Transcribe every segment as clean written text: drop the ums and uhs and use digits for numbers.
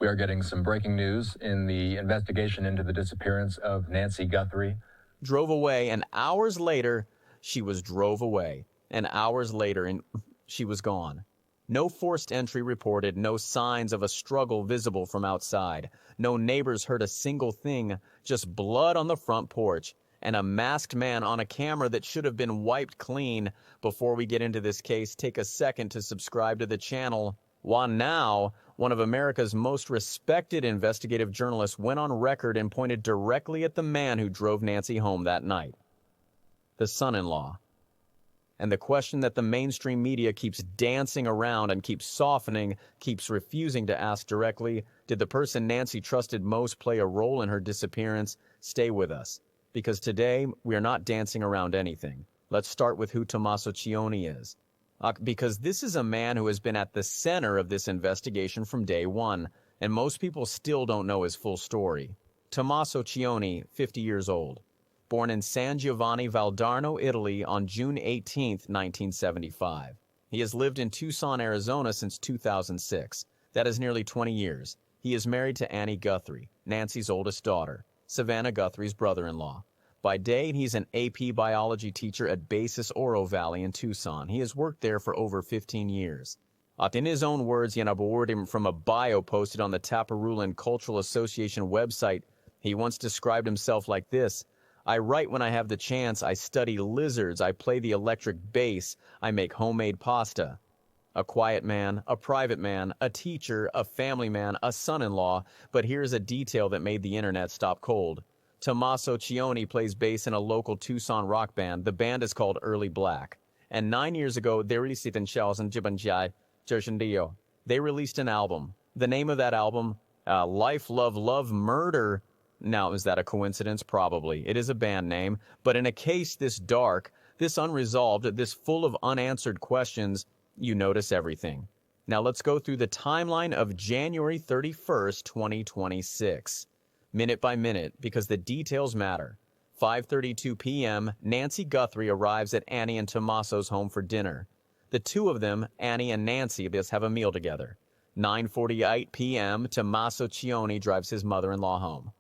We are getting some breaking news in the investigation into the disappearance of Nancy Guthrie. Drove away, and hours later, she was drove away. And hours later, and she was gone. No forced entry reported, no signs of a struggle visible from outside. No neighbors heard a single thing, just blood on the front porch, and a masked man on a camera that should have been wiped clean. Before we get into this case, take a second to subscribe to the channel. Juan Now, one of America's most respected investigative journalists, went on record and pointed directly at the man who drove Nancy home that night. The son-in-law. And the question that the mainstream media keeps dancing around and keeps softening, keeps refusing to ask directly, did the person Nancy trusted most play a role in her disappearance? Stay with us, because today we are not dancing around anything. Let's start with who Tommaso Cioni is. Because this is a man who has been at the center of this investigation from day one, and most people still don't know his full story. Tommaso Cioni, 50 years old. Born in San Giovanni Valdarno, Italy on June 18, 1975. He has lived in Tucson, Arizona since 2006. That is nearly 20 years. He is married to Annie Guthrie, Nancy's oldest daughter, Savannah Guthrie's brother-in-law. By day, he's an AP biology teacher at Basis Oro Valley in Tucson. He has worked there for over 15 years. In his own words, him from a bio posted on the Taparulan Cultural Association website, he once described himself like this: I write when I have the chance, I study lizards, I play the electric bass, I make homemade pasta. A quiet man, a private man, a teacher, a family man, a son-in-law, but here's a detail that made the internet stop cold. Tommaso Cioni plays bass in a local Tucson rock band. The band is called Early Black. And 9 years ago, they released an album. The name of that album, Life, Love, Love, Murder. Now, is that a coincidence? Probably. It is a band name. But in a case this dark, this unresolved, this full of unanswered questions, you notice everything. Now let's go through the timeline of January 31st, 2026. Minute by minute, because the details matter. 5:32 p.m., Nancy Guthrie arrives at Annie and Tommaso's home for dinner. The two of them, Annie and Nancy, have a meal together. 9:48 p.m., Tommaso Cioni drives his mother-in-law home.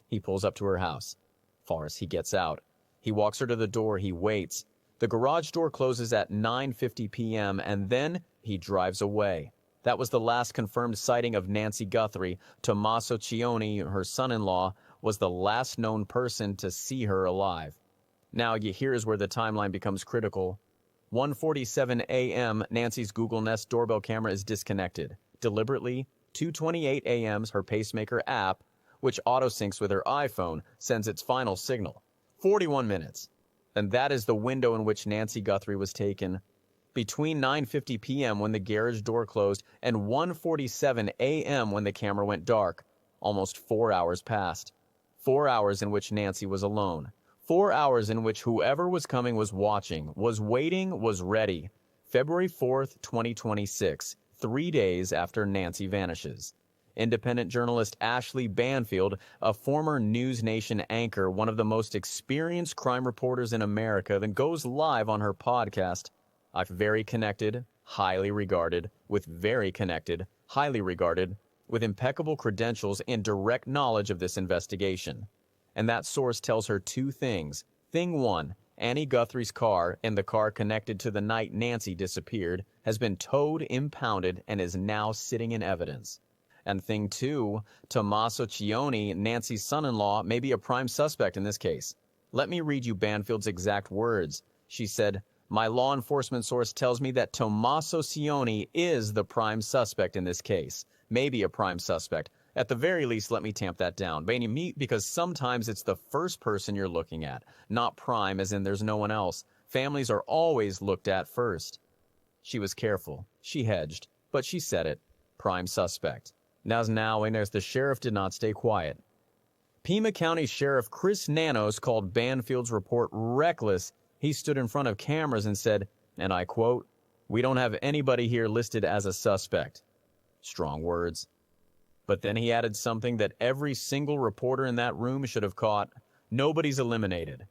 He pulls up to her house. Far as he gets out. He walks her to the door, he waits. The garage door closes at 9:50 p.m., and then he drives away. That was the last confirmed sighting of Nancy Guthrie. Tommaso Cioni, her son-in-law, was the last known person to see her alive. Now, here's where the timeline becomes critical. 1:47 a.m., Nancy's Google Nest doorbell camera is disconnected. Deliberately, 2:28 a.m., her pacemaker app, which auto-syncs with her iPhone, sends its final signal. 41 minutes. And that is the window in which Nancy Guthrie was taken. Between 9:50 p.m. when the garage door closed and 1:47 a.m. when the camera went dark, almost 4 hours passed. 4 hours in which Nancy was alone. 4 hours in which whoever was coming was watching, was waiting, was ready. February 4th, 2026, 3 days after Nancy vanishes. Independent journalist Ashley Banfield, a former News Nation anchor, one of the most experienced crime reporters in America, then goes live on her podcast. Very connected, highly regarded, with very connected, highly regarded, with impeccable credentials and direct knowledge of this investigation. And that source tells her two things. Thing one, Annie Guthrie's car, and the car connected to the night Nancy disappeared, has been towed, impounded, and is now sitting in evidence. And thing two, Tommaso Cioni, Nancy's son-in-law, may be a prime suspect in this case. Let me read you Banfield's exact words. She said, "My law enforcement source tells me that Tommaso Cioni is the prime suspect in this case. Maybe a prime suspect. At the very least, let me tamp that down. Because sometimes it's the first person you're looking at, not prime as in there's no one else. Families are always looked at first." She was careful. She hedged. But she said it. Prime suspect. Now, the sheriff did not stay quiet. Pima County Sheriff Chris Nanos called Banfield's report reckless. He stood in front of cameras and said, and I quote, "We don't have anybody here listed as a suspect." Strong words. But then he added something that every single reporter in that room should have caught. Nobody's eliminated.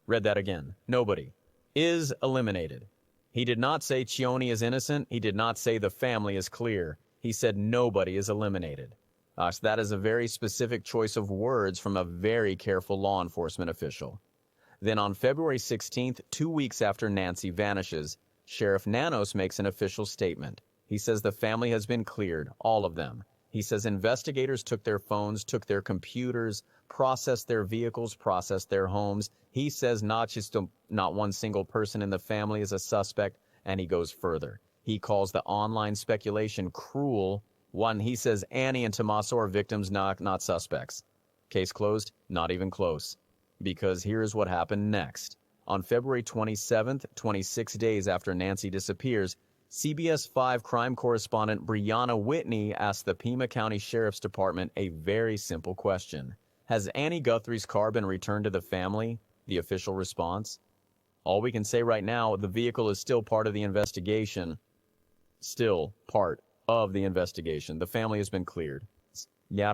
Read that again. Nobody is eliminated. He did not say Cioni is innocent. He did not say the family is clear. He said nobody is eliminated. So that is a very specific choice of words from a very careful law enforcement official. Then on February 16th, 2 weeks after Nancy vanishes, Sheriff Nanos makes an official statement. He says the family has been cleared, all of them. He says investigators took their phones, took their computers, processed their vehicles, processed their homes. He says not one single person in the family is a suspect, and he goes further. He calls the online speculation cruel. One, he says Annie and Tommaso are victims, not suspects. Case closed? Not even close. Because here's what happened next. On February 27th, 26 days after Nancy disappears, CBS 5 crime correspondent Brianna Whitney asked the Pima County Sheriff's Department a very simple question. Has Annie Guthrie's car been returned to the family? The official response? All we can say right now, the vehicle is still part of the investigation. Still part of the investigation. The family has been cleared. But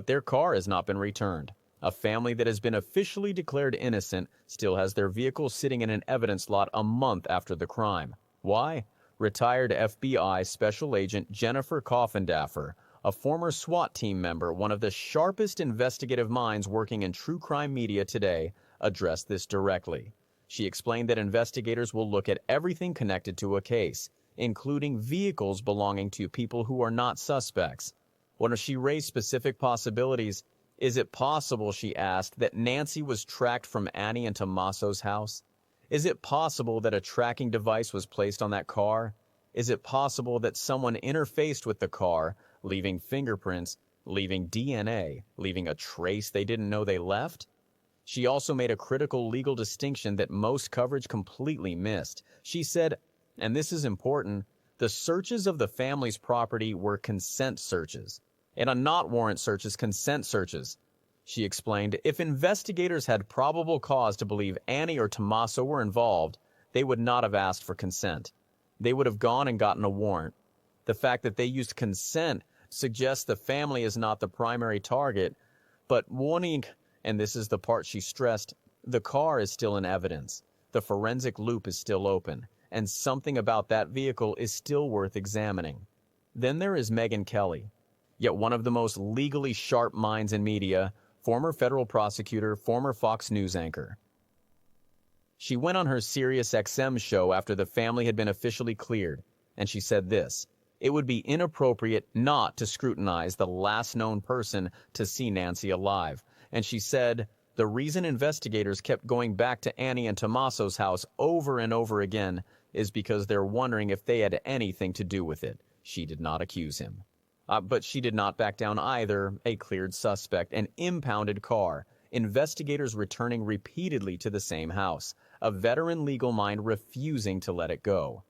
their car has not been returned. A family that has been officially declared innocent still has their vehicle sitting in an evidence lot a month after the crime. Why? Retired FBI Special Agent Jennifer Coffindaffer, a former SWAT team member, one of the sharpest investigative minds working in true crime media today, addressed this directly. She explained that investigators will look at everything connected to a case, including vehicles belonging to people who are not suspects. When she raised specific possibilities, is it possible, she asked, that Nancy was tracked from Annie and Tommaso's house? Is it possible that a tracking device was placed on that car? Is it possible that someone interfaced with the car, leaving fingerprints, leaving DNA, leaving a trace they didn't know they left? She also made a critical legal distinction that most coverage completely missed. She said, and this is important, the searches of the family's property were consent searches, and a not warrant searches consent searches. She explained, if investigators had probable cause to believe Annie or Tommaso were involved, they would not have asked for consent. They would have gone and gotten a warrant. The fact that they used consent suggests the family is not the primary target, but warning, and this is the part she stressed, the car is still in evidence. The forensic loop is still open, and something about that vehicle is still worth examining. Then there is Megyn Kelly, yet one of the most legally sharp minds in media, former federal prosecutor, former Fox News anchor. She went on her Sirius XM show after the family had been officially cleared, and she said this, it would be inappropriate not to scrutinize the last known person to see Nancy alive. And she said, the reason investigators kept going back to Annie and Tommaso's house over and over again is because they're wondering if they had anything to do with it. She did not accuse him. But she did not back down either, a cleared suspect, an impounded car, investigators returning repeatedly to the same house, a veteran legal mind refusing to let it go.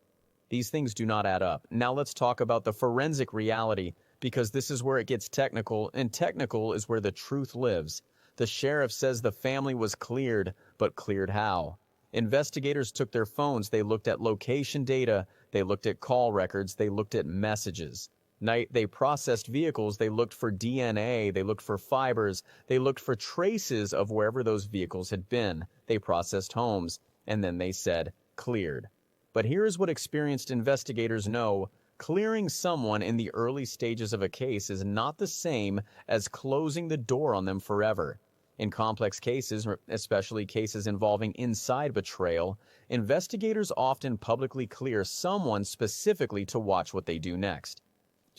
These things do not add up. Now let's talk about the forensic reality, because this is where it gets technical, and technical is where the truth lives. The sheriff says the family was cleared, but cleared how? Investigators took their phones, they looked at location data, they looked at call records, they looked at messages. They processed vehicles, they looked for DNA, they looked for fibers, they looked for traces of wherever those vehicles had been. They processed homes, and then they said, cleared. But here's what experienced investigators know. Clearing someone in the early stages of a case is not the same as closing the door on them forever. In complex cases, especially cases involving inside betrayal, investigators often publicly clear someone specifically to watch what they do next.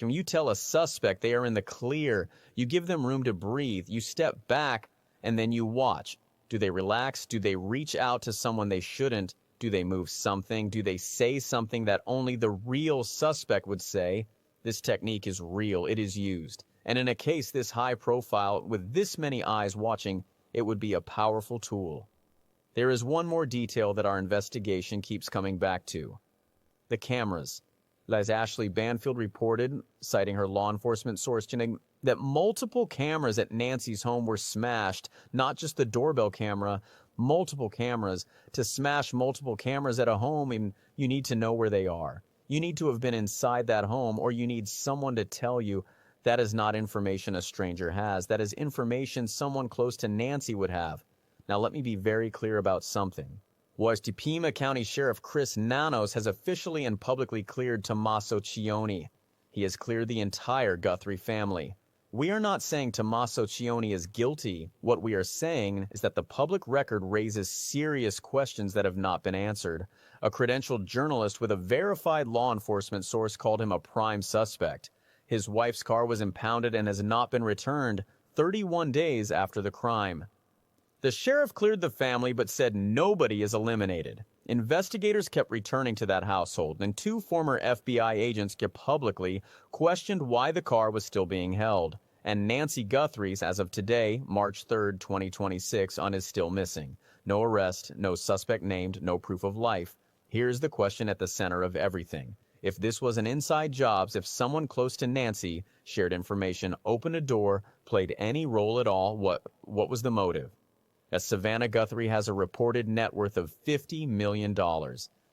When you tell a suspect they are in the clear, you give them room to breathe, you step back, and then you watch. Do they relax? Do they reach out to someone they shouldn't? Do they move something? Do they say something that only the real suspect would say? This technique is real. It is used. And in a case this high profile, with this many eyes watching, it would be a powerful tool. There is one more detail that our investigation keeps coming back to. The cameras. As Ashley Banfield reported, citing her law enforcement source, that multiple cameras at Nancy's home were smashed, not just the doorbell camera, multiple cameras. To smash multiple cameras at a home, you need to know where they are. You need to have been inside that home, or you need someone to tell you that is not information a stranger has. That is information someone close to Nancy would have. Now let me be very clear about something. Pima County Sheriff Chris Nanos has officially and publicly cleared Tommaso Cioni. He has cleared the entire Guthrie family. We are not saying Tommaso Cioni is guilty. What we are saying is that the public record raises serious questions that have not been answered. A credentialed journalist with a verified law enforcement source called him a prime suspect. His wife's car was impounded and has not been returned 31 days after the crime. The sheriff cleared the family but said nobody is eliminated. Investigators kept returning to that household, and 2 former FBI agents kept publicly questioned why the car was still being held. And Nancy Guthrie's, as of today, March 3, 2026, is still missing. No arrest, no suspect named, no proof of life. Here's the question at the center of everything. If this was an inside job, if someone close to Nancy shared information, opened a door, played any role at all, what was the motive? As Savannah Guthrie has a reported net worth of $50 million.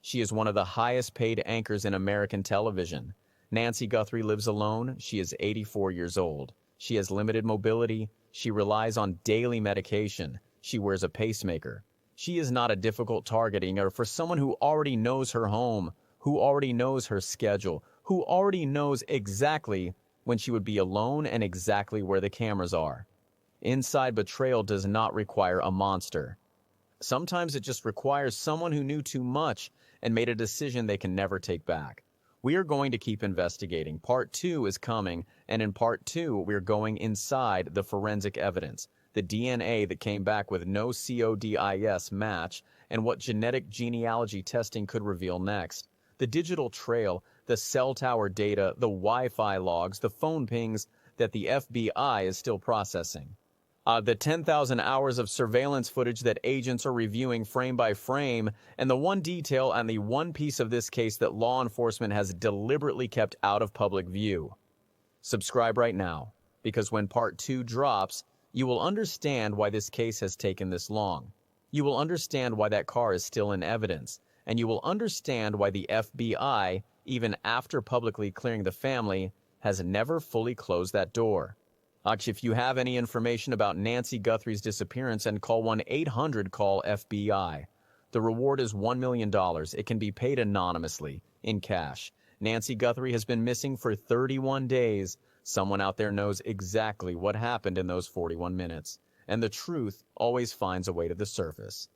She is one of the highest paid anchors in American television. Nancy Guthrie lives alone. She is 84 years old. She has limited mobility. She relies on daily medication. She wears a pacemaker. She is not a difficult targeting or for someone who already knows her home, who already knows her schedule, who already knows exactly when she would be alone and exactly where the cameras are. Inside betrayal does not require a monster. Sometimes it just requires someone who knew too much and made a decision they can never take back. We are going to keep investigating. Part 2 is coming, and in Part 2, we're going inside the forensic evidence, the DNA that came back with no CODIS match, and what genetic genealogy testing could reveal next. The digital trail, the cell tower data, the Wi-Fi logs, the phone pings that the FBI is still processing. The 10,000 hours of surveillance footage that agents are reviewing frame by frame, and the one detail and the one piece of this case that law enforcement has deliberately kept out of public view. Subscribe right now, because when Part 2 drops, you will understand why this case has taken this long. You will understand why that car is still in evidence, and you will understand why the FBI, even after publicly clearing the family, has never fully closed that door. If you have any information about Nancy Guthrie's disappearance, and call 1-800-CALL-FBI. The reward is $1 million. It can be paid anonymously, in cash. Nancy Guthrie has been missing for 31 days. Someone out there knows exactly what happened in those 41 minutes. And the truth always finds a way to the surface.